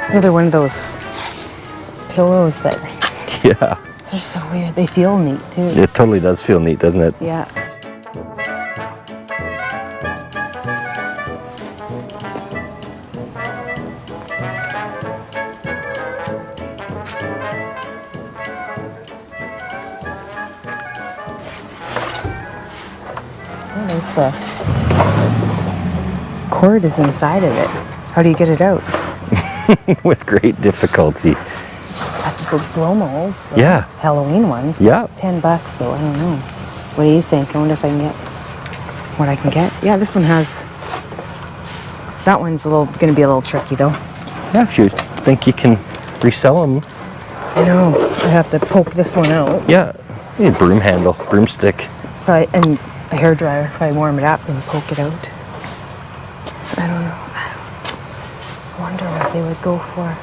It's another one of those pillows that Yeah. they're so weird. They feel neat too. It totally does feel neat, doesn't it? Yeah. Oh, there's the cord is inside of it. How do you get it out? With great difficulty. At the big blow molds. The Yeah. Halloween ones. Yeah. $10 though, I don't know. What do you think? I wonder if I can get what I can get. Yeah, this one has. That one's going to be a little tricky though. Yeah, if you think you can resell them. I know. I have to poke this one out. Yeah. You need a broom handle, broomstick. Probably, and a hairdryer. Probably warm it up and poke it out. I don't know. I wonder what they would go for.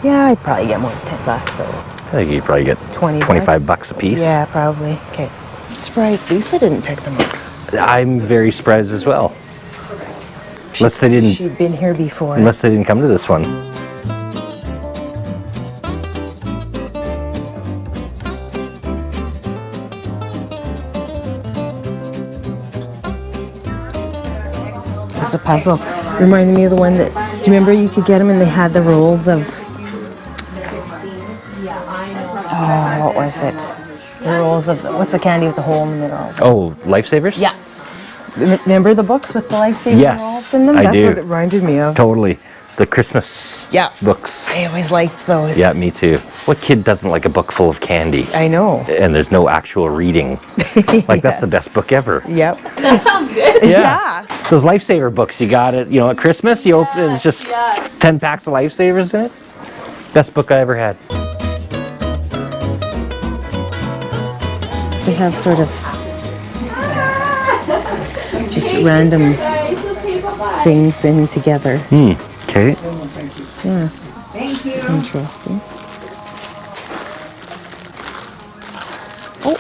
Yeah, I'd probably get more than $10 though. I think you'd probably get 25 bucks a piece. Yeah, probably. Okay. Surprised Lisa didn't pick them up. I'm very surprised as well. Unless they didn't. She'd been here before. Unless they didn't come to this one. It's a puzzle. Reminded me of the one that. Do you remember you could get them and they had the rolls of. Oh, what was it? The rolls of. What's the candy with the hole in the middle? Oh, Lifesavers? Yeah. Remember the books with the Lifesavers Yes, rolls in them? I That's do. what it reminded me of. Totally. The Christmas books. I always liked those. Yeah, me too. What kid doesn't like a book full of candy? I know. And there's no actual reading. Like, that's the best book ever. Yep. That sounds good. Yeah. Those Lifesaver books, you got it, at Christmas, you open it's just 10 packs of Lifesavers in it. Best book I ever had. They have sort of just random things in together. Okay. Yeah. Interesting. Oh.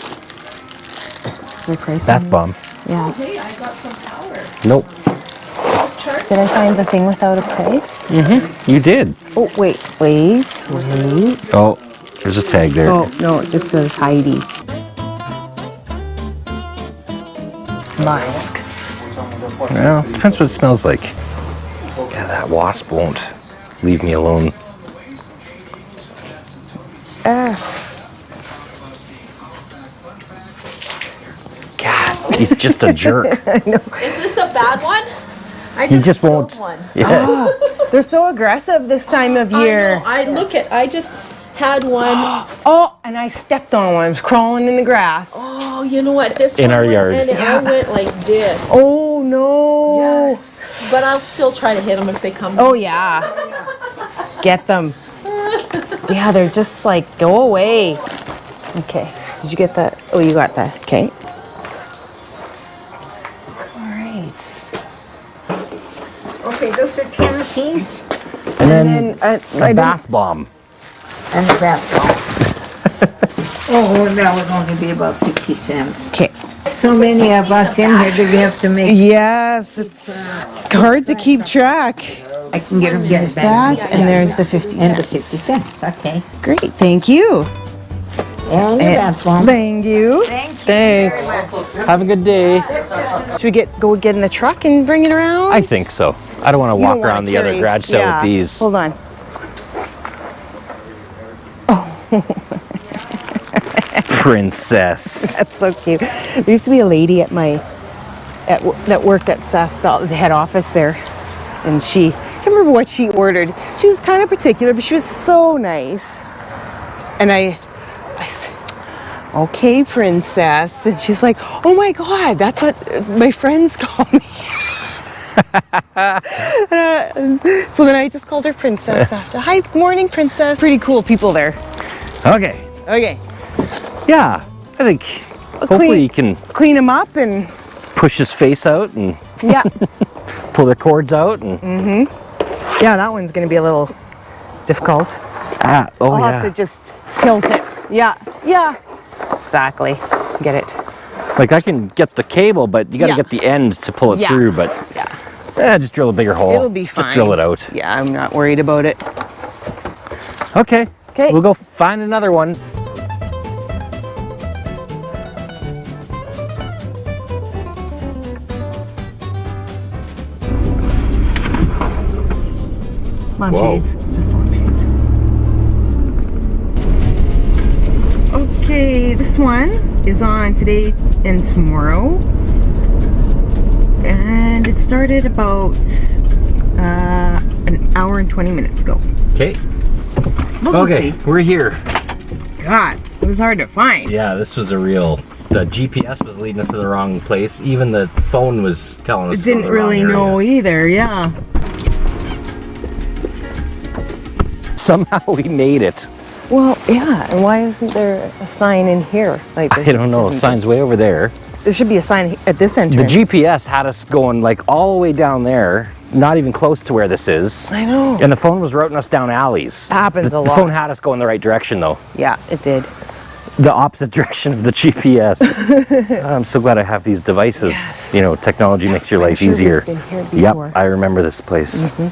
Is there a price Bath on it? bomb. Yeah. Hey, I got some power. Nope. Did I find the thing without a price? You did. Oh, wait. Oh, there's a tag there. Oh, no, it just says Heidi. Musk. Well, depends what it smells like. Yeah, that wasp won't leave me alone. God, he's just a jerk. Is this a bad one? I He just spilled won't. one. Yeah. They're so aggressive this time of year. I just had one. Oh, and I stepped on one. I was crawling in the grass. Oh, you know what? This In one our went, yard. and I went like this. Oh, no. Yes. But I'll still try to hit them if they come. Oh, yeah. Get them. Yeah, they're just like, go away. Okay. Did you get that? Oh, you got that. Okay. All right. Okay, those are 10 apiece. And then I a bath bomb. And a bath bomb. Oh, that would only be about 50 cents. Okay. So many of us in here that we have to make. Yes, it's hard to keep track. I can get them There's that, and there's the 50 And the cents. 50 cents, okay. Great, thank you. And the bath bomb. Thank you. Thanks. Have a good day. Should we go get in the truck and bring it around? I think so. I don't want to You walk don't wanna around the other carry- garage sale yeah. with these. Hold on. Princess. That's so cute. There used to be a lady that worked at Sastal, the head office there, and I can't remember what she ordered. She was kind of particular, but she was so nice. And I said, "Okay, princess," and she's like, "Oh my God, that's what my friends call me." So then I just called her princess after. Hi, morning, princess. Pretty cool people there. Okay. Okay. Yeah, I think hopefully you can Clean them up and push his face out and yeah. pull the cords out and Yeah, that one's gonna be a little difficult. I'll Have to just tilt it. Yeah, yeah, exactly. Get it. Like I can get the cable, but you got to Yeah. get the end to pull it Yeah. through. But Yeah, just drill a bigger hole. it'll be fine. Just drill it out. Yeah, I'm not worried about it. Okay. Okay. We'll go find another one. Whoa. Lampshades. It's just lampshades. Okay, this one is on today and tomorrow. And it started about an hour and 20 minutes ago. Okay. We'll Okay, see. we're here. God, it was hard to find. Yeah, this was a real. The GPS was leading us to the wrong place. Even the phone was telling us. It didn't really know either, yeah. Somehow we made it. Well, yeah, and why isn't there a sign in here? Like I don't know. Sign's way over there. There should be a sign at this The entrance. GPS had us going like all the way down there, not even close to where this is. I know. And the phone was routing us down alleys. Happens The a lot. phone had us going the right direction though. Yeah, it did. The opposite direction of the GPS. I'm so glad I have these devices. Yes. You know, technology makes your life sure we've easier. been here Yep, before. I remember this place. What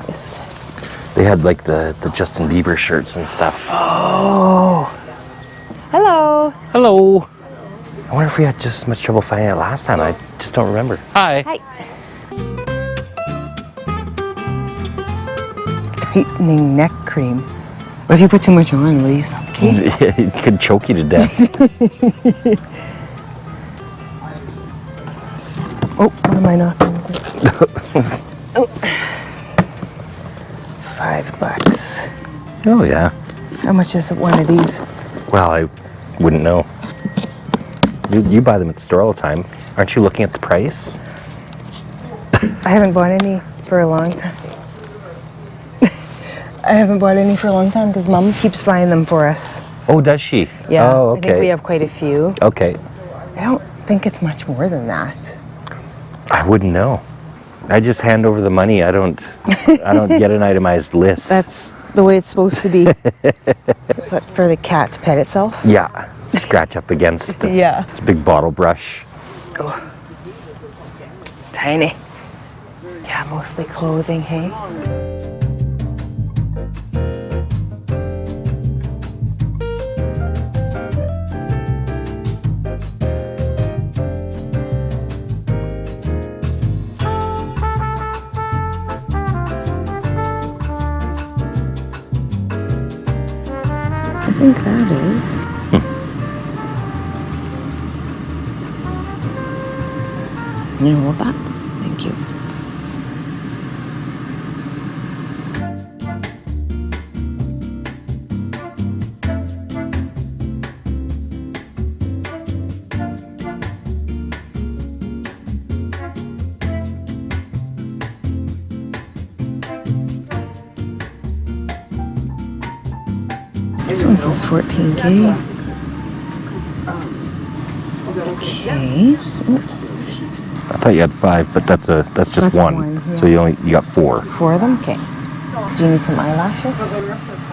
is this? They had like the Justin Bieber shirts and stuff. Oh. Hello. Hello. I wonder if we had just as much trouble finding it last time. I just don't remember. Hi. Hi. Tightening neck cream. What if you put too much on? Will you suffocate? It could choke you to death. Oh, what am I knocking over? Oh. $5. Oh yeah. How much is one of these? Well, I wouldn't know. You buy them at the store all the time. Aren't you looking at the price? I haven't bought any for a long time. I haven't bought any for a long time because Mom keeps buying them for us. Oh, does she? Yeah, Oh, I think we okay. have quite a few. Okay. I don't think it's much more than that. I wouldn't know. I just hand over the money. I don't get an itemized list. That's the way it's supposed to be. Is that for the cat to pet itself? Yeah. Scratch up against Yeah. this big bottle brush. Oh. Tiny. Yeah, mostly clothing, hey? I think that is. You want that? Thank you. This one says 14K. Okay. I thought you had 5, but that's just That's one. one, yeah. So you got 4. 4 of them? Okay. Do you need some eyelashes?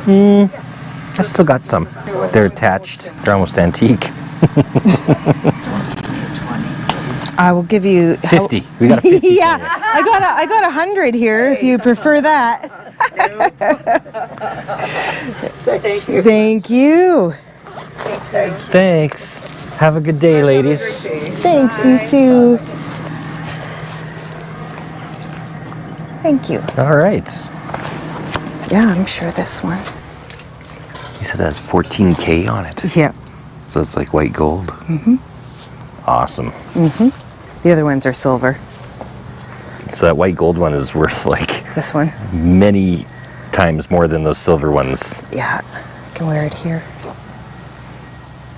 I still got some. They're attached. They're almost antique. I will give you 50. We got a 50. Yeah, I got 100 here if you prefer that. Thank you. Thanks. Have a good day, ladies. Thanks, you too. Thank you. All right. Yeah, I'm sure this one. You said that has 14K on it. Yeah. So it's like white gold. Mm-hmm. Awesome. The other ones are silver. So that white gold one is worth like This one. many times more than those silver ones. Yeah, I can wear it here.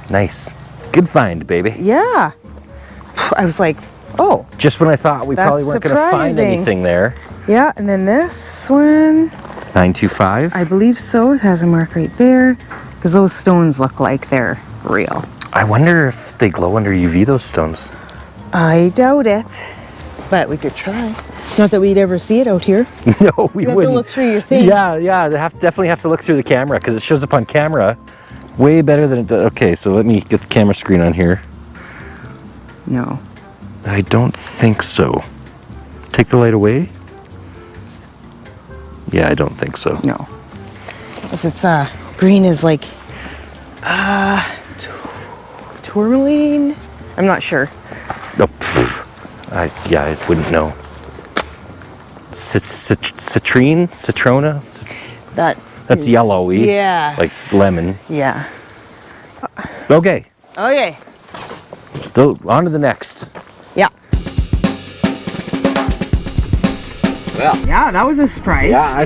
Nice. Good find, baby. Yeah. I was like, oh, Just when I thought we probably That's weren't going to find surprising. anything there. yeah. And then this one, 925. I believe so. It has a mark right there because those stones look like they're real. I wonder if they glow under UV, those stones. I doubt it, but we could try. Not that we'd ever see it out here. No, we You have to wouldn't. look through your thing. Yeah, they definitely have to look through the camera because it shows up on camera way better than it does. Okay, so let me get the camera screen on here. No. I don't think so. Take the light away. Yeah, I don't think so. No. 'Cause it's green is like tourmaline. I'm not sure. No, yeah, I wouldn't know. Citrine? Citrona? That That's is- yellowy. Yeah. Like lemon. Yeah. Okay. Okay. Still on to the next. Yeah. Well. Yeah, that was a surprise. Yeah, I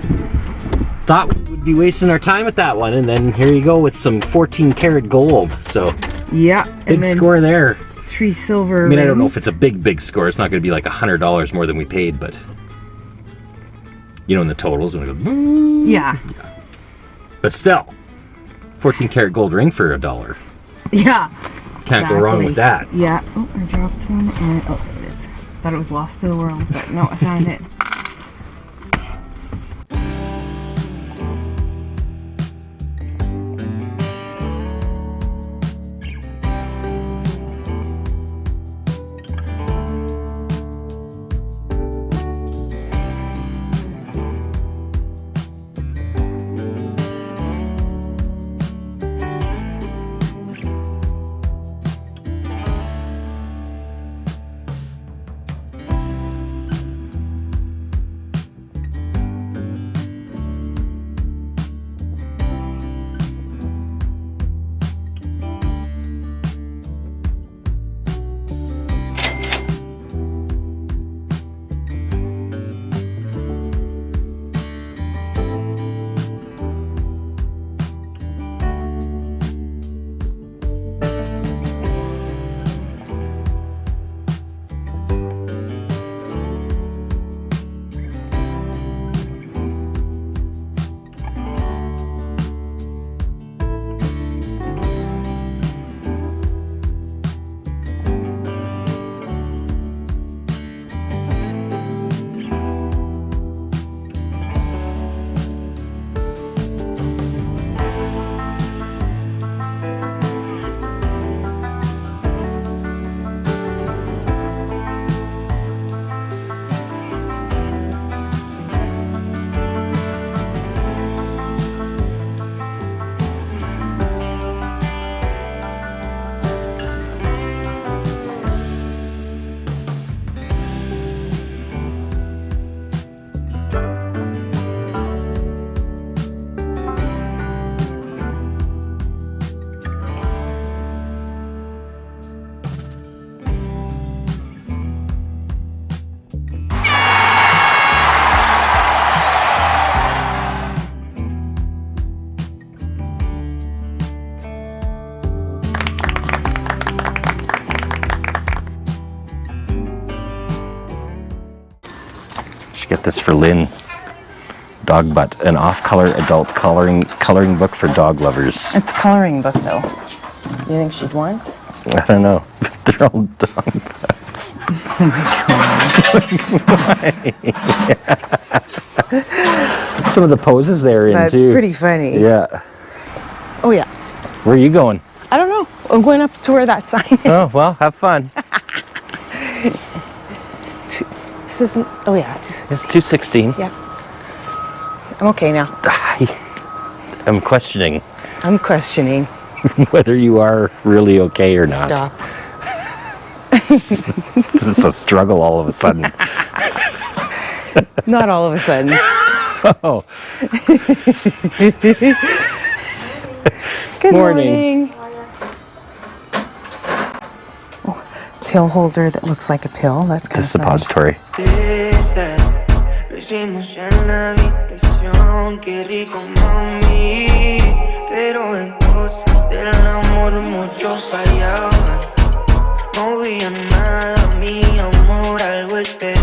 thought we'd be wasting our time with that one, and then here you go with some 14 karat gold. So Yeah. big score there. 3 silver. I mean, I don't know if it's a big score. It's not going to be like $100 more than we paid, but you know, in the totals, when it goes, Yeah. but still, 14 karat gold ring for $1. Yeah. Can't go wrong with that. Yeah. Oh, I dropped one and oh, there it is. Thought it was lost to the world, but no, I found it. Should get this for Lynn. Dog Butt, an off-color adult coloring book for dog lovers. It's a coloring book though. You think she'd want? I don't know. They're all dog butts. Some of the poses they're in That's too. pretty funny. Yeah. Oh yeah. Where are you going? I don't know. I'm going up to where that sign is. Oh, well, have fun. This isn't. Oh yeah. It's 216. Yeah. I'm okay now. I'm questioning I'm questioning. whether you are really okay or not. Stop. It's a struggle all of a sudden. Not all of a sudden. Oh. Good Morning. morning. Oh, pill holder that looks like a pill. That's kind It's of a suppository. Lo hicimos en la habitación, qué rico mami. Pero en cosas del amor muchos fallaban. No había nada, mi amor, algo especial.